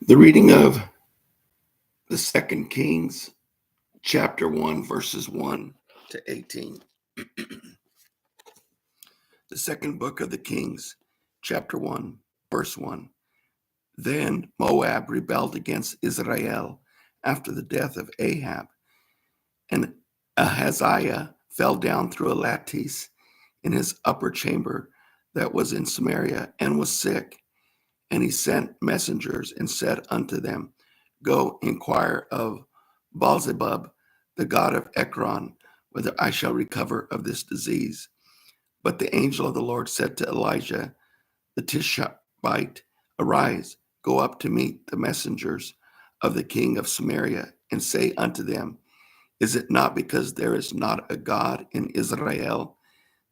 The reading of the Second Kings, chapter 1, verses 1 to 18. The second book of the Kings, chapter 1, verse 1. Then Moab rebelled against Israel after the death of Ahab, and Ahaziah fell down through a lattice in his upper chamber that was in Samaria and was sick. And he sent messengers and said unto them, Go inquire of Baalzebub, the god of Ekron, whether I shall recover of this disease. But the angel of the Lord said to Elijah the Tishbite, Arise, go up to meet the messengers of the king of Samaria, and say unto them, Is it not because there is not a God in Israel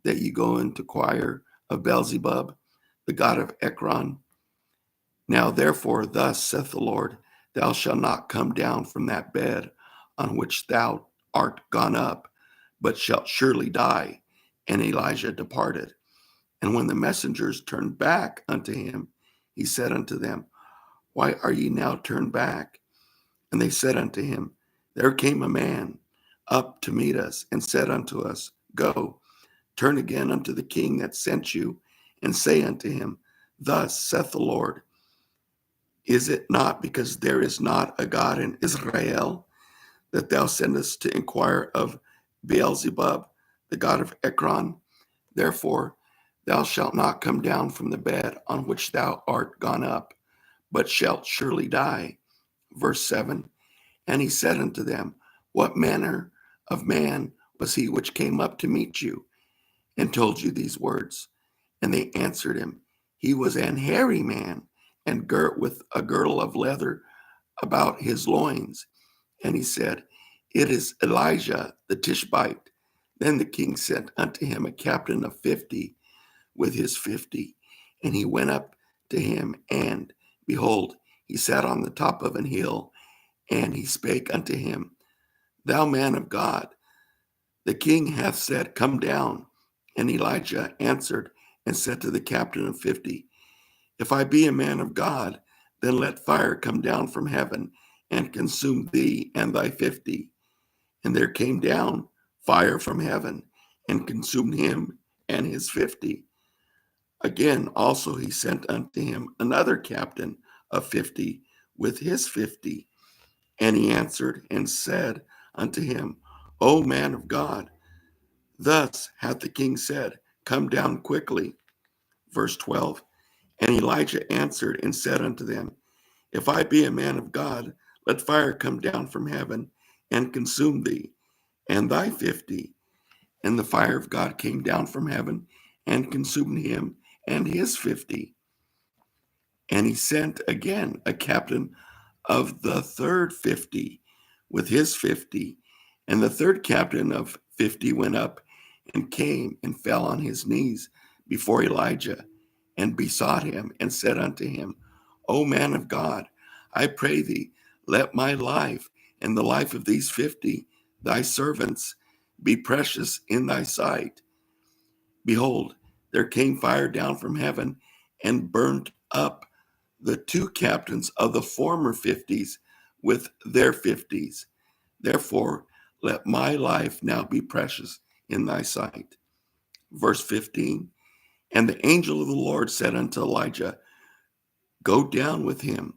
that ye go and inquire of Beelzebub, the god of Ekron? Now therefore, thus saith the Lord, Thou shalt not come down from that bed on which thou art gone up, but shalt surely die. And Elijah departed. And when the messengers turned back unto him, he said unto them, Why are ye now turned back? And they said unto him, There came a man up to meet us, and said unto us, Go, turn again unto the king that sent you, and say unto him, Thus saith the Lord, Is it not because there is not a God in Israel that thou sendest to inquire of Beelzebub, the god of Ekron? Therefore thou shalt not come down from the bed on which thou art gone up, but shalt surely die. Verse 7. And he said unto them, What manner of man was he which came up to meet you, and told you these words? And they answered him, He was an hairy man, and girt with a girdle of leather about his loins. And he said, It is Elijah the Tishbite. Then the king sent unto him a captain of 50 with his 50. And he went up to him, and behold, he sat on the top of an hill, and he spake unto him, Thou man of God, the king hath said, Come down. And Elijah answered and said to the captain of 50, If I be a man of God, then let fire come down from heaven and consume thee and thy 50. And there came down fire from heaven and consumed him and his 50. Again also he sent unto him another captain of 50 with his 50. And he answered and said unto him, O man of God, thus hath the king said, Come down quickly. Verse 12. And Elijah answered and said unto them, If I be a man of God, let fire come down from heaven and consume thee and thy 50. And the fire of God came down from heaven and consumed him and his 50. And he sent again a captain of the third 50 with his 50. And the third captain of 50 went up and came and fell on his knees before Elijah and besought him and said unto him, O man of God, I pray thee, let my life and the life of these 50, thy servants, be precious in thy sight. Behold, there came fire down from heaven and burnt up the two captains of the former 50s with their 50s. Therefore, let my life now be precious in thy sight. Verse 15. And the angel of the Lord said unto Elijah, Go down with him,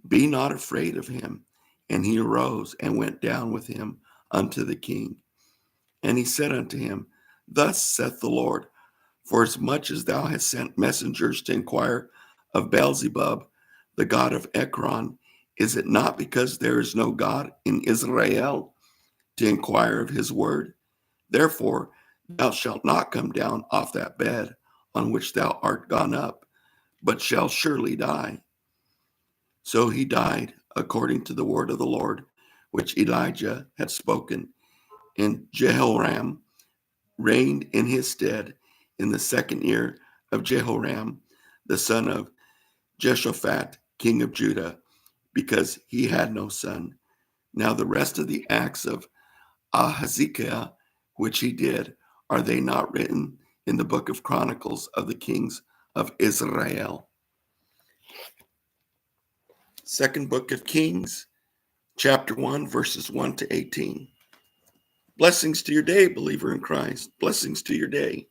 be not afraid of him. And he arose and went down with him unto the king. And he said unto him, Thus saith the Lord, Forasmuch as thou hast sent messengers to inquire of Beelzebub, the god of Ekron, is it not because there is no God in Israel to inquire of his word? Therefore thou shalt not come down off that bed on which thou art gone up, but shall surely die. So he died according to the word of the Lord, which Elijah had spoken. And Jehoram reigned in his stead in the second year of Jehoram, the son of Jehoshaphat, king of Judah, because he had no son. Now the rest of the acts of Ahaziah, which he did, are they not written in the book of Chronicles of the kings of Israel? Second book of Kings, chapter 1, verses 1 to 18. Blessings to your day, believer in Christ. Blessings to your day.